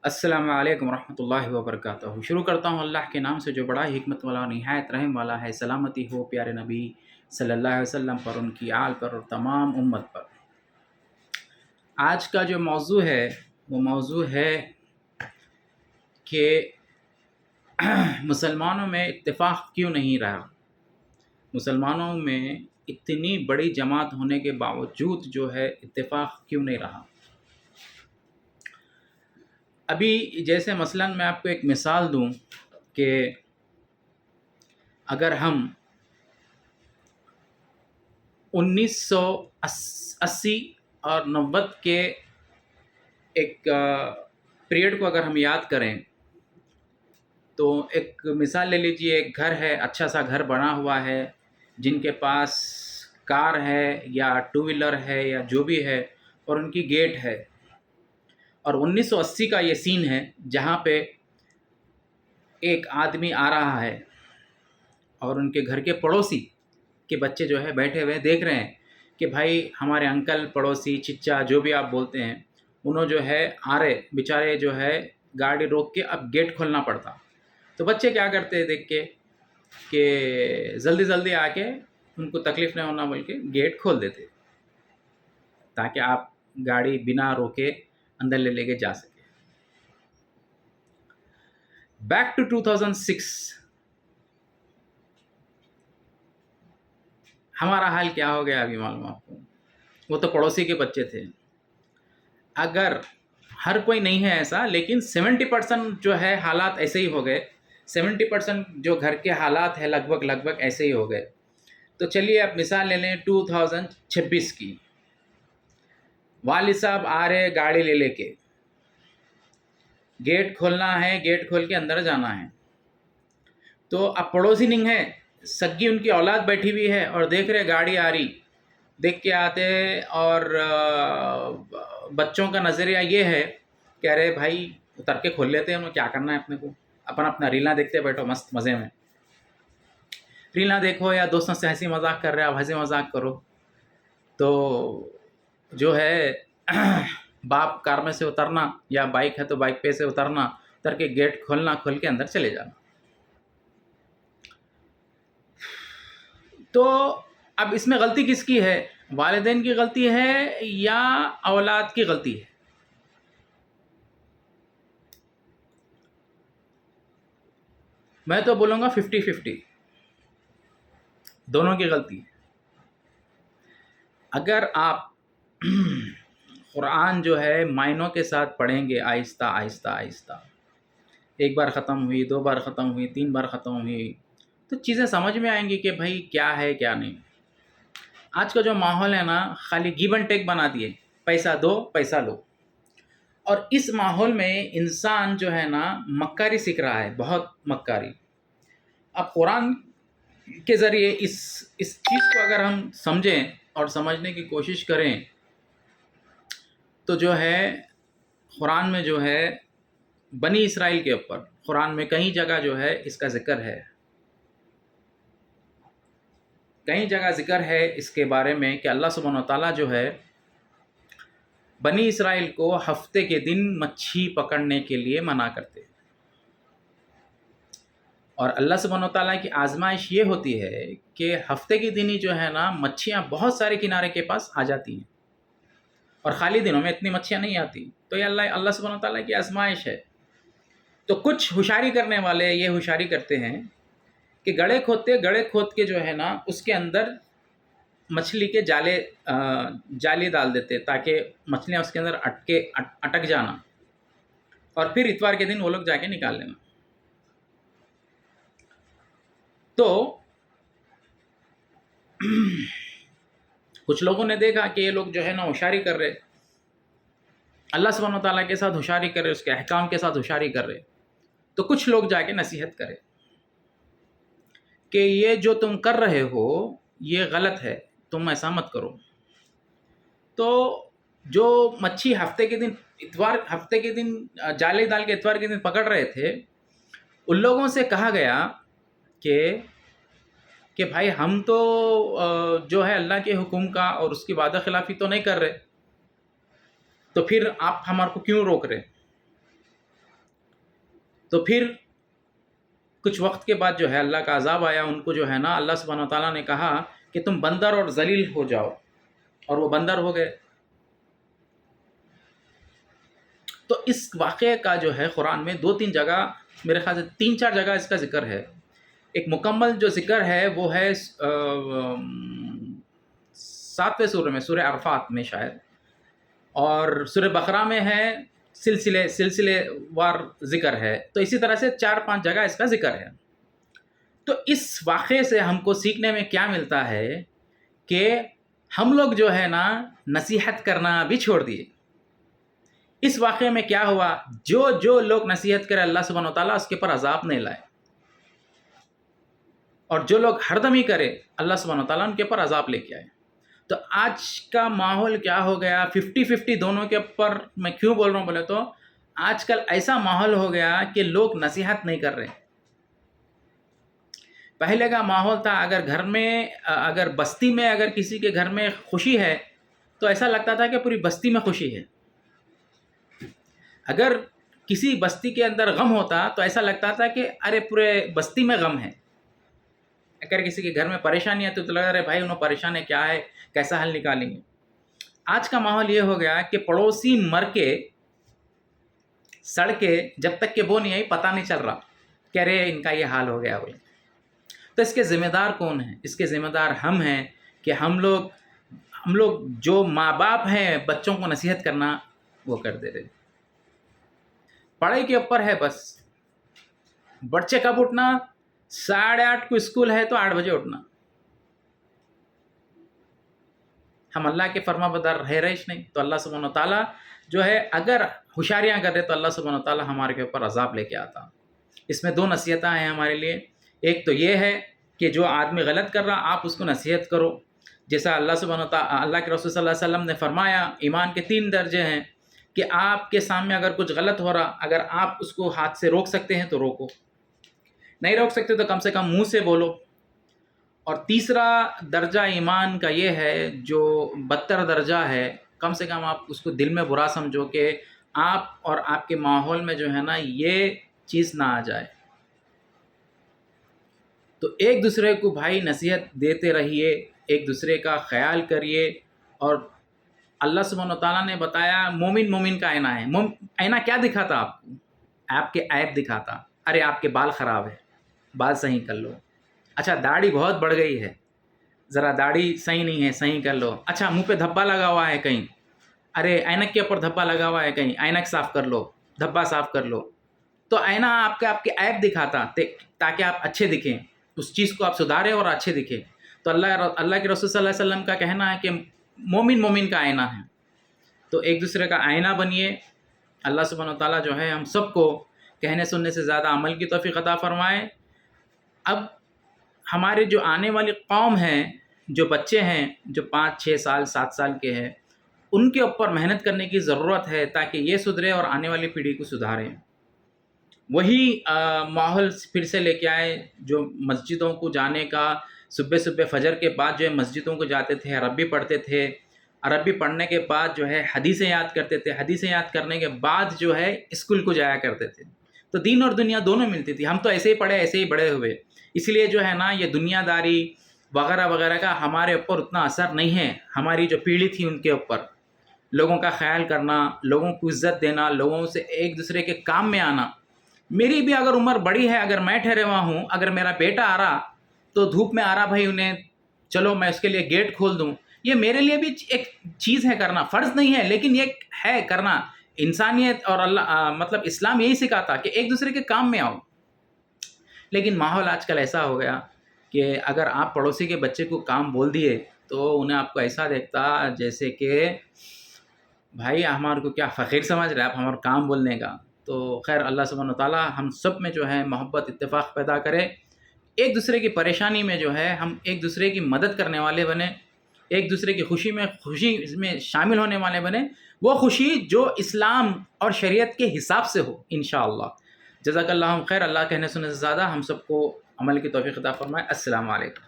السلام علیکم ورحمۃ اللہ وبرکاتہ۔ شروع کرتا ہوں اللہ کے نام سے جو بڑا ہی حکمت والا نہایت رحم والا ہے۔ سلامتی ہو پیارے نبی صلی اللہ علیہ وسلم پر، ان کی آل پر اور تمام امت پر۔ آج کا جو موضوع ہے وہ موضوع ہے کہ مسلمانوں میں اتفاق کیوں نہیں رہا، مسلمانوں میں اتنی بڑی جماعت ہونے کے باوجود جو ہے اتفاق کیوں نہیں رہا۔ ابھی جیسے مثلاً میں آپ کو ایک مثال دوں کہ اگر ہم 1980 اور 90 کے ایک پیریڈ کو اگر ہم یاد کریں تو ایک مثال لے لیجئے، ایک گھر ہے، اچھا سا گھر بنا ہوا ہے، جن کے پاس کار ہے یا ٹو ویلر ہے یا جو بھی ہے، اور ان کی گیٹ ہے۔ اور 1980 کا یہ سین ہے جہاں پہ ایک آدمی آ رہا ہے اور ان کے گھر کے پڑوسی کے بچے جو ہے بیٹھے ہوئے دیکھ رہے ہیں کہ بھائی ہمارے انکل، پڑوسی، چچا جو بھی آپ بولتے ہیں، انہوں جو ہے آ رہے، بیچارے جو ہے گاڑی روک کے اب گیٹ کھولنا پڑتا۔ تو بچے کیا کرتے ہیں دیکھ کے کہ جلدی جلدی آ کے ان کو تکلیف نہیں ہونا بول کے گیٹ کھول دیتے تاکہ آپ گاڑی بنا روکے اندر لے کے جا سکے۔ بیک ٹو 2006، ہمارا حال کیا ہو گیا ابھی معلوم آپ کو۔ وہ تو پڑوسی کے بچے تھے۔ اگر ہر کوئی نہیں ہے ایسا، لیکن 70% جو ہے حالات ایسے ہی ہو گئے، 70% جو گھر کے حالات ہیں لگ بھگ ایسے ہی ہو گئے۔ تو چلیے اب مثال لے لیں 2026 کی۔ والد صاحب آ رہے گاڑی لے کے، گیٹ کھولنا ہے، گیٹ کھول کے اندر جانا ہے۔ تو اب پڑوسی نہیں ہے، سگی ان کی اولاد بیٹھی ہوئی ہے اور دیکھ رہے گاڑی آ رہی، دیکھ کے آتے، اور بچوں کا نظریہ یہ ہے کہ ارے بھائی اتر کے کھول لیتے ہیں، کیا کرنا ہے اپنے کو، اپنا ریلاں دیکھتے بیٹھو مست مزے میں، ریلاں دیکھو یا دوستوں سے ہنسی مذاق کر رہے، اب ہنسی مذاق کرو۔ تو جو ہے باپ کار میں سے اترنا، یا بائک ہے تو بائک پہ سے اترنا، اتر کے گیٹ کھولنا، کھول کے اندر چلے جانا۔ تو اب اس میں غلطی کس کی ہے؟ والدین کی غلطی ہے یا اولاد کی غلطی ہے؟ میں تو بولوں گا 50-50، دونوں کی غلطی ہے۔ اگر آپ قرآن جو ہے معنوں کے ساتھ پڑھیں گے، آہستہ آہستہ آہستہ، ایک بار ختم ہوئی، 2 بار ختم ہوئی، 3 بار ختم ہوئی، تو چیزیں سمجھ میں آئیں گی کہ بھائی کیا ہے کیا نہیں۔ آج کا جو ماحول ہے نا، خالی گیو اینڈ ٹیک بنا دیے، پیسہ دو پیسہ لو۔ اور اس ماحول میں انسان جو ہے نا مکاری سیکھ رہا ہے، بہت مکاری۔ اب قرآن کے ذریعے اس چیز کو اگر ہم سمجھیں اور سمجھنے کی کوشش کریں تو جو ہے قرآن میں جو ہے بنی اسرائیل کے اوپر قرآن میں کئی جگہ جو ہے اس کا ذکر ہے، کئی جگہ ذکر ہے اس کے بارے میں کہ اللہ سبحانہ وتعالیٰ جو ہے بنی اسرائیل کو ہفتے کے دن مچھی پکڑنے کے لیے منع کرتے ہیں۔ اور اللہ سبحانہ وتعالیٰ کی آزمائش یہ ہوتی ہے کہ ہفتے کے دن ہی جو ہے نا مچھیاں بہت سارے کنارے کے پاس آ جاتی ہیں، اور خالی دنوں میں اتنی مچھیاں نہیں آتی۔ تو یہ اللہ سبحانہ وتعالیٰ کی آزمائش ہے۔ تو کچھ ہوشیاری کرنے والے یہ ہوشیاری کرتے ہیں کہ گڑھے کھود کے جو ہے نا اس کے اندر مچھلی کے جالے ڈال دیتے تاکہ مچھلیاں اس کے اندر اٹک جانا، اور پھر اتوار کے دن وہ لوگ جا کے نکال لینا۔ تو کچھ لوگوں نے دیکھا کہ یہ لوگ جو ہے نا ہوشیاری کر رہے، اللہ سبحانہ وتعالیٰ کے ساتھ ہوشیاری کر رہے، اس کے احکام کے ساتھ ہوشیاری کر رہے۔ تو کچھ لوگ جا کے نصیحت کرے کہ یہ جو تم کر رہے ہو یہ غلط ہے، تم ایسا مت کرو۔ تو جو مچھی ہفتے کے دن جالے ڈال کے اتوار کے دن پکڑ رہے تھے، ان لوگوں سے کہا گیا کہ بھائی ہم تو جو ہے اللہ کے حکم کا اور اس کی وعدہ خلافی تو نہیں کر رہے، تو پھر آپ ہمارے کو کیوں روک رہے؟ تو پھر کچھ وقت کے بعد جو ہے اللہ کا عذاب آیا ان کو، جو ہے نا اللہ سبحانہ و تعالیٰ نے کہا کہ تم بندر اور ذلیل ہو جاؤ، اور وہ بندر ہو گئے۔ تو اس واقعے کا جو ہے قرآن میں 2-3 جگہ، میرے خیال سے 3-4 جگہ اس کا ذکر ہے۔ ایک مکمل جو ذکر ہے وہ ہے 7ویں سورہ میں، سورہ عرفات میں شاید، اور سورہ بقرہ میں ہے، سلسلے وار ذکر ہے۔ تو اسی طرح سے 4-5 جگہ اس کا ذکر ہے۔ تو اس واقعے سے ہم کو سیکھنے میں کیا ملتا ہے کہ ہم لوگ جو ہے نا نصیحت کرنا بھی چھوڑ دیے۔ اس واقعے میں کیا ہوا، جو لوگ نصیحت کرے اللہ سبحانہ و تعالیٰ اس کے پر عذاب نہیں لائے، اور جو لوگ ہردمی کرے اللہ سبحانہ و تعالیٰ ان کے پر عذاب لے کے آئے۔ تو آج کا ماحول کیا ہو گیا، 50-50 دونوں کے اوپر میں کیوں بول رہا ہوں بولے تو آج کل ایسا ماحول ہو گیا کہ لوگ نصیحت نہیں کر رہے۔ پہلے کا ماحول تھا، اگر گھر میں، اگر بستی میں اگر کسی کے گھر میں خوشی ہے تو ایسا لگتا تھا کہ پوری بستی میں خوشی ہے۔ اگر کسی بستی کے اندر غم ہوتا تو ایسا لگتا تھا کہ ارے پورے بستی میں غم ہے۔ اگر کسی کے گھر میں پریشانی ہے تو لگا رہے بھائی انہوں پریشان ہے، کیا ہے، کیسا حل نکالیں گے۔ آج کا ماحول یہ ہو گیا کہ پڑوسی مر کے سڑ کے جب تک کہ وہ نہیں آئی پتہ نہیں چل رہا کہ ارے ان کا یہ حال ہو گیا بولے۔ تو اس کے ذمہ دار کون ہیں؟ اس کے ذمہ دار ہم ہیں کہ ہم لوگ جو ماں باپ ہیں بچوں کو نصیحت کرنا وہ کر دے رہے۔ پڑھائی کے اوپر ہے بس، بچے کب اٹھنا، 8:30 کو اسکول ہے تو 8 بجے اٹھنا۔ ہم اللہ کے فرما بردار رہ رہیش نہیں، تو اللہ سبحانہ و تعالیٰ جو ہے اگر ہوشیاریاں کر رہے تو اللہ سبحانہ و تعالیٰ ہمارے کے اوپر عذاب لے کے آتا۔ اس میں 2 نصیحتیں ہیں ہمارے لیے۔ ایک تو یہ ہے کہ جو آدمی غلط کر رہا آپ اس کو نصیحت کرو، جیسا اللہ سبحانہ و تعالیٰ، اللہ کے رسول صلی اللہ علیہ وسلم نے فرمایا ایمان کے 3 درجے ہیں کہ آپ کے سامنے اگر کچھ غلط ہو رہا، اگر آپ اس کو ہاتھ سے روک سکتے ہیں تو روکو، نہیں روک سکتے تو کم سے کم منہ سے بولو۔ اور تیسرا درجہ ایمان کا یہ ہے جو بدتر درجہ ہے، کم سے کم آپ اس کو دل میں برا سمجھو کہ آپ اور آپ کے ماحول میں جو ہے نا یہ چیز نہ آ جائے۔ تو ایک دوسرے کو بھائی نصیحت دیتے رہیے، ایک دوسرے کا خیال کریے۔ اور اللہ سبحانہ و تعالیٰ نے بتایا مومن کا آئینہ ہے۔ آئینہ کیا دکھاتا آپ کو؟ آپ کے عیب دکھاتا، ارے آپ کے بال خراب ہے، بال صحیح کر لو۔ اچھا داڑھی بہت بڑھ گئی ہے، ذرا داڑھی صحیح نہیں ہے، صحیح کر لو۔ اچھا منہ پہ دھبا لگا ہوا ہے کہیں، ارے اینک کے اوپر دھبا لگا ہوا ہے کہیں، اینک صاف کر لو، دھبا صاف کر لو۔ تو آئینہ آپ کے عیب دکھاتا تاکہ آپ اچھے دکھیں، اس چیز کو آپ سدھاریں اور اچھے دکھیں۔ تو اللہ کے رسول صلی اللہ علیہ وسلم کا کہنا ہے کہ مومن کا آئینہ ہے۔ تو ایک دوسرے کا آئینہ بنیے۔ اللہ سبحانہ و تعالیٰ جو ہے ہم سب کو کہنے سننے سے زیادہ عمل کی توفیق عطا فرمائے۔ اب ہمارے جو آنے والی قوم ہیں، جو بچے ہیں جو 5 6 سال 7 سال کے ہیں، ان کے اوپر محنت کرنے کی ضرورت ہے تاکہ یہ سدھرے اور آنے والی پیڑھی کو سدھاریں۔ وہی ماحول پھر سے لے کے آئے جو مسجدوں کو جانے کا، صبح فجر کے بعد جو ہے مسجدوں کو جاتے تھے، عربی پڑھتے تھے، عربی پڑھنے کے بعد جو ہے حدیثیں یاد کرتے تھے، حدیثیں یاد کرنے کے بعد جو ہے اسکول کو جایا کرتے تھے۔ تو دین اور دنیا دونوں ملتی تھی۔ ہم تو ایسے ہی پڑھے، ایسے ہی بڑے ہوئے، اس لیے جو ہے نا یہ دنیا داری وغیرہ وغیرہ کا ہمارے اوپر اتنا اثر نہیں ہے۔ ہماری جو پیڑھی تھی ان کے اوپر لوگوں کا خیال کرنا، لوگوں کو عزت دینا، لوگوں سے ایک دوسرے کے کام میں آنا۔ میری بھی اگر عمر بڑی ہے، اگر میں ٹھہرے ہوا ہوں، اگر میرا بیٹا آ رہا تو دھوپ میں آ رہا بھائی انہیں چلو میں اس کے لیے گیٹ کھول دوں، یہ میرے لیے بھی ایک چیز ہے کرنا، فرض نہیں ہے لیکن یہ ہے کرنا۔ انسانیت اور اللہ مطلب اسلام یہی سکھاتا کہ ایک دوسرے کے کام میں آؤ۔ لیکن ماحول آج کل ایسا ہو گیا کہ اگر آپ پڑوسی کے بچے کو کام بول دیے تو انہیں آپ کو ایسا دیکھتا جیسے کہ بھائی ہمارے کو کیا فقیر سمجھ رہے آپ ہمارا کام بولنے کا۔ تو خیر اللہ سبحانہ و تعالیٰ ہم سب میں جو ہے محبت اتفاق پیدا کرے، ایک دوسرے کی پریشانی میں جو ہے ہم ایک دوسرے کی مدد کرنے والے بنے، ایک دوسرے کی خوشی میں شامل ہونے والے بنے، وہ خوشی جو اسلام اور شریعت کے حساب سے ہو انشاءاللہ۔ جزاک اللہ خیر۔ اللہ کہنے سننے سے زیادہ ہم سب کو عمل کی توفیق عطا فرمائے۔ السلام علیکم۔